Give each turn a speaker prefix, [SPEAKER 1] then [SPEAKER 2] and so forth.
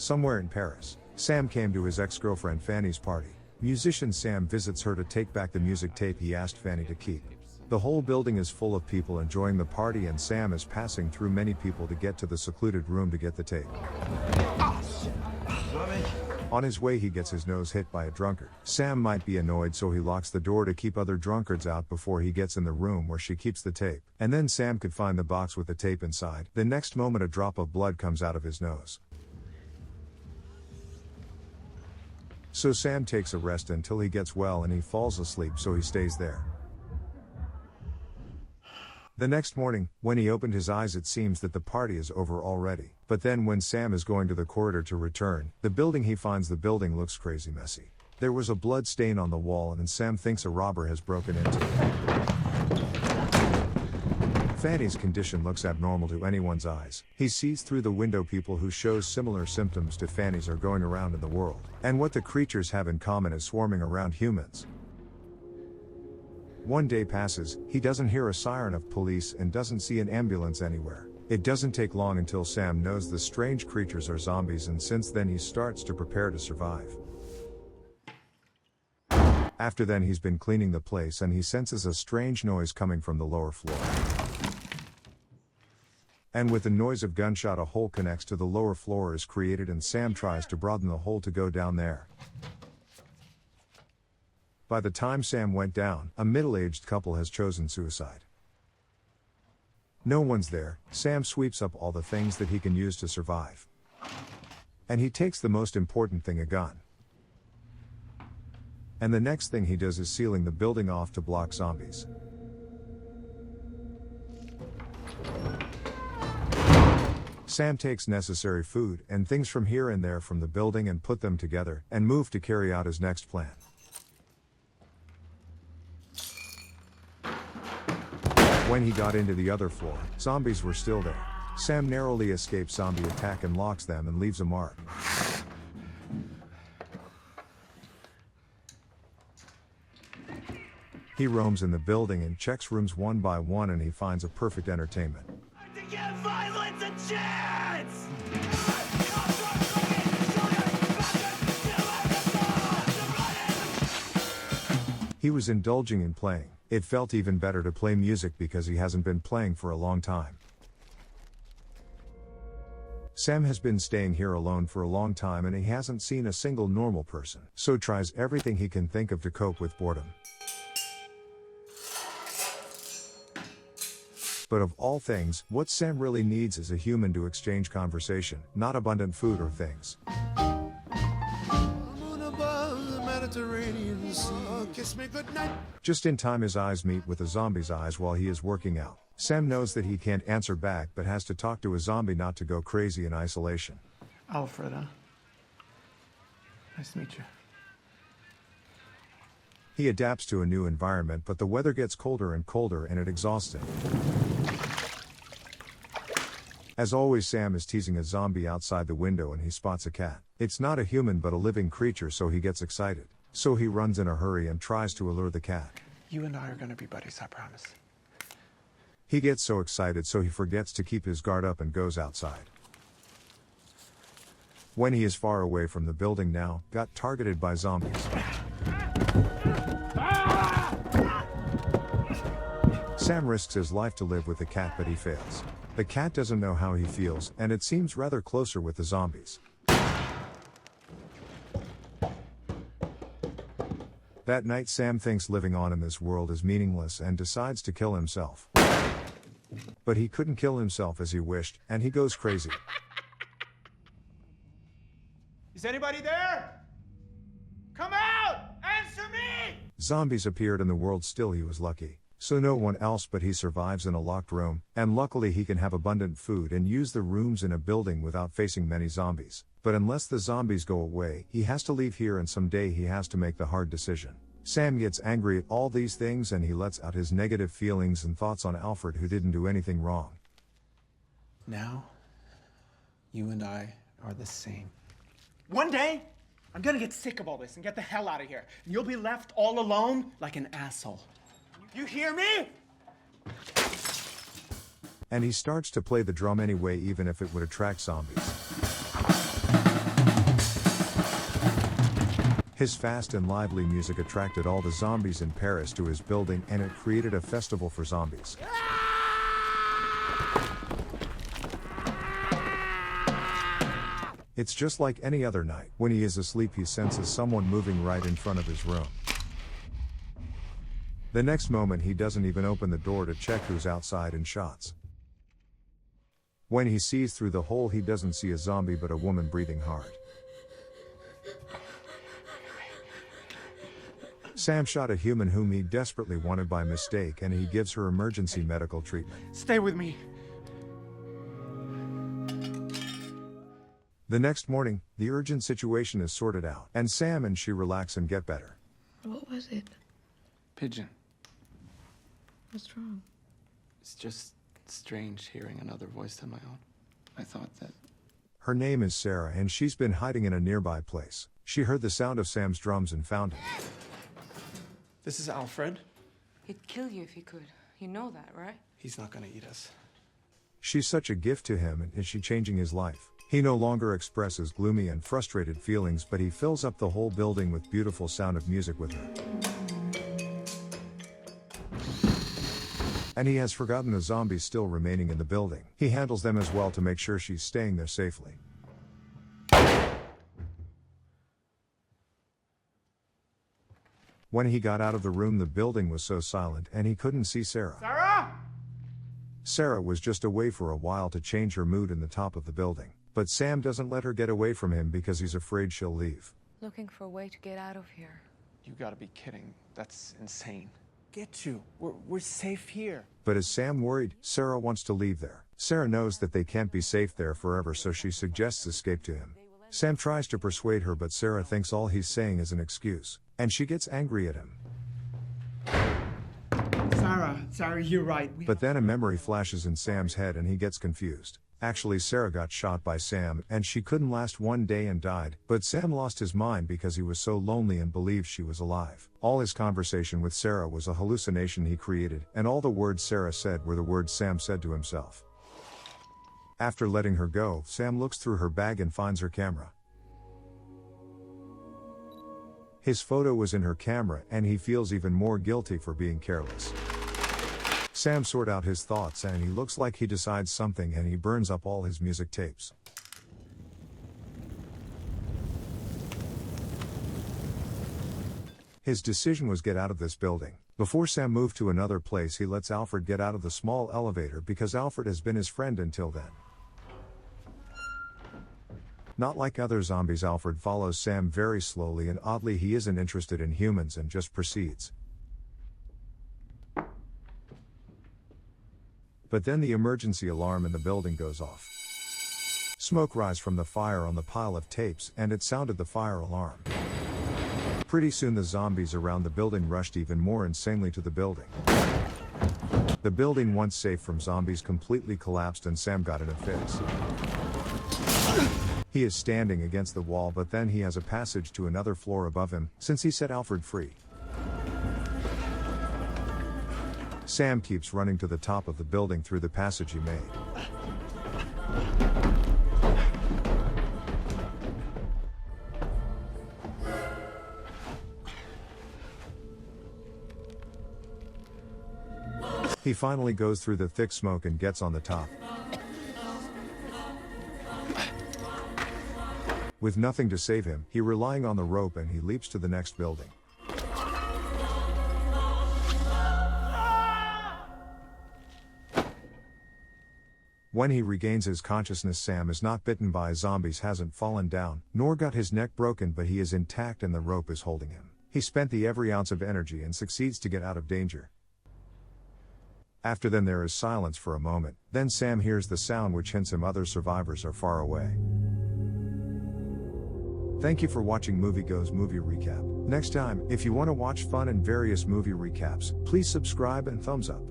[SPEAKER 1] Somewhere in Paris, Sam came to his ex-girlfriend Fanny's party. Musician Sam visits her to take back the music tape he asked Fanny to keep. The whole building is full of people enjoying the party, and Sam is passing through many people to get to the secluded room to get the tape. On his way, he gets his nose hit by a drunkard. Sam might be annoyed, so he locks the door to keep other drunkards out before he gets in the room where she keeps the tape. And then Sam could find the box with the tape inside. The next moment, a drop of blood comes out of his nose. So Sam takes a rest until he gets well, and he falls asleep, so he stays there. The next morning, when he opened his eyes, it seems that the party is over already. But then when Sam is going to the corridor to return the building, he finds the building looks crazy messy. There was a blood stain on the wall, and Sam thinks a robber has broken into it. Fanny's condition looks abnormal to anyone's eyes. He sees through the window people who show similar symptoms to Fanny's are going around in the world. And what the creatures have in common is swarming around humans. One day passes, he doesn't hear a siren of police and doesn't see an ambulance anywhere. It doesn't take long until Sam knows the strange creatures are zombies, and since then he starts to prepare to survive. After then, he's been cleaning the place and he senses a strange noise coming from the lower floor. And with the noise of gunshot, a hole connects to the lower floor is created, and Sam tries to broaden the hole to go down there. By the time Sam went down, a middle-aged couple has chosen suicide. No one's there. Sam sweeps up all the things that he can use to survive. And he takes the most important thing, a gun. And the next thing he does is sealing the building off to block zombies. Sam takes necessary food and things from here and there from the building and put them together and move to carry out his next plan. When he got into the other floor, zombies were still there. Sam narrowly escapes zombie attack and locks them and leaves a mark. He roams in the building and checks rooms one by one, and he finds a perfect entertainment.
[SPEAKER 2] To give violence a chance!
[SPEAKER 1] He was indulging in playing. It felt even better to play music because he hasn't been playing for a long time. Sam has been staying here alone for a long time, and he hasn't seen a single normal person, so tries everything he can think of to cope with boredom. But of all things, what Sam really needs is a human to exchange conversation, not abundant food or things.
[SPEAKER 2] Kiss me goodnight.
[SPEAKER 1] Just in time, his eyes meet with a zombie's eyes while he is working out. Sam knows that he can't answer back, but has to talk to a zombie not to go crazy in isolation.
[SPEAKER 3] Alfred, huh? Nice to meet you.
[SPEAKER 1] He adapts to a new environment, but the weather gets colder and colder, and it exhausts him. As always, Sam is teasing a zombie outside the window, and he spots a cat. It's not a human but a living creature, so he gets excited. So he runs in a hurry and tries to allure the cat.
[SPEAKER 3] You and I are gonna be buddies, I promise.
[SPEAKER 1] He gets so excited, so he forgets to keep his guard up and goes outside. When he is far away from the building now, got targeted by zombies. Sam risks his life to live with the cat, but he fails. The cat doesn't know how he feels, and it seems rather closer with the zombies. That night, Sam thinks living on in this world is meaningless and decides to kill himself. But he couldn't kill himself as he wished, and he goes crazy.
[SPEAKER 2] Is anybody there? Come out! Answer me!
[SPEAKER 1] Zombies appeared in the world, still he was lucky. So no one else but he survives in a locked room, and luckily he can have abundant food and use the rooms in a building without facing many zombies. But unless the zombies go away, he has to leave here, and someday he has to make the hard decision. Sam gets angry at all these things, and he lets out his negative feelings and thoughts on Alfred, who didn't do anything wrong.
[SPEAKER 3] Now, you and I are the same.
[SPEAKER 4] One day, I'm gonna get sick of all this and get the hell out of here. And you'll be left all alone like an asshole. You hear me?
[SPEAKER 1] And he starts to play the drum anyway, even if it would attract zombies. His fast and lively music attracted all the zombies in Paris to his building, and it created a festival for zombies. It's just like any other night. When he is asleep, he senses someone moving right in front of his room. The next moment, he doesn't even open the door to check who's outside in shots. When he sees through the hole, he doesn't see a zombie but a woman breathing hard. Sam shot a human whom he desperately wanted by mistake, and he gives her emergency medical treatment.
[SPEAKER 4] Stay with me.
[SPEAKER 1] The next morning, the urgent situation is sorted out, and Sam and she relax and get better.
[SPEAKER 5] What was it?
[SPEAKER 3] Pigeon.
[SPEAKER 5] What's wrong?
[SPEAKER 3] It's just strange hearing another voice than my own. I thought that...
[SPEAKER 1] Her name is Sarah, and she's been hiding in a nearby place. She heard the sound of Sam's drums and found him.
[SPEAKER 3] This is Alfred.
[SPEAKER 5] He'd kill you if he could. You know that, right?
[SPEAKER 3] He's not gonna eat us.
[SPEAKER 1] She's such a gift to him, and is she changing his life? He no longer expresses gloomy and frustrated feelings, but he fills up the whole building with beautiful sound of music with her. And he has forgotten the zombies still remaining in the building. He handles them as well to make sure she's staying there safely. When he got out of the room, the building was so silent and he couldn't see Sarah.
[SPEAKER 2] Sarah!
[SPEAKER 1] Sarah was just away for a while to change her mood in the top of the building. But Sam doesn't let her get away from him because he's afraid she'll leave.
[SPEAKER 5] Looking for a way to get out of here.
[SPEAKER 3] You gotta be kidding. That's insane. Get you. We're safe here.
[SPEAKER 1] But is Sam worried? Sarah wants to leave there. Sarah knows that they can't be safe there forever, so she suggests escape to him. Sam tries to persuade her, but Sarah thinks all he's saying is an excuse, and she gets angry at him.
[SPEAKER 4] Sarah, you're right.
[SPEAKER 1] But then a memory flashes in Sam's head and he gets confused. Actually, Sarah got shot by Sam, and she couldn't last one day and died, but Sam lost his mind because he was so lonely and believed she was alive. All his conversation with Sarah was a hallucination he created, and all the words Sarah said were the words Sam said to himself. After letting her go, Sam looks through her bag and finds her camera. His photo was in her camera, and he feels even more guilty for being careless. Sam sorts out his thoughts, and he looks like he decides something, and he burns up all his music tapes. His decision was get out of this building. Before Sam moved to another place, he lets Alfred get out of the small elevator because Alfred has been his friend until then. Not like other zombies, Alfred follows Sam very slowly, and oddly he isn't interested in humans and just proceeds. But then the emergency alarm in the building goes off. Smoke rises from the fire on the pile of tapes, and it sounded the fire alarm. Pretty soon the zombies around the building rushed even more insanely to the building. The building, once safe from zombies, completely collapsed, and Sam got in a fix. He is standing against the wall, but then he has a passage to another floor above him, since he set Alfred free. Sam keeps running to the top of the building through the passage he made. He finally goes through the thick smoke and gets on the top. With nothing to save him, he relying on the rope, and he leaps to the next building. When he regains his consciousness, Sam is not bitten by zombies, hasn't fallen down, nor got his neck broken, but he is intact and the rope is holding him. He spent the every ounce of energy and succeeds to get out of danger. After then there is silence for a moment, then Sam hears the sound which hints him other survivors are far away. Thank you for watching Movie Goes Movie Recap. Next time, if you want to watch fun and various movie recaps, please subscribe and thumbs up.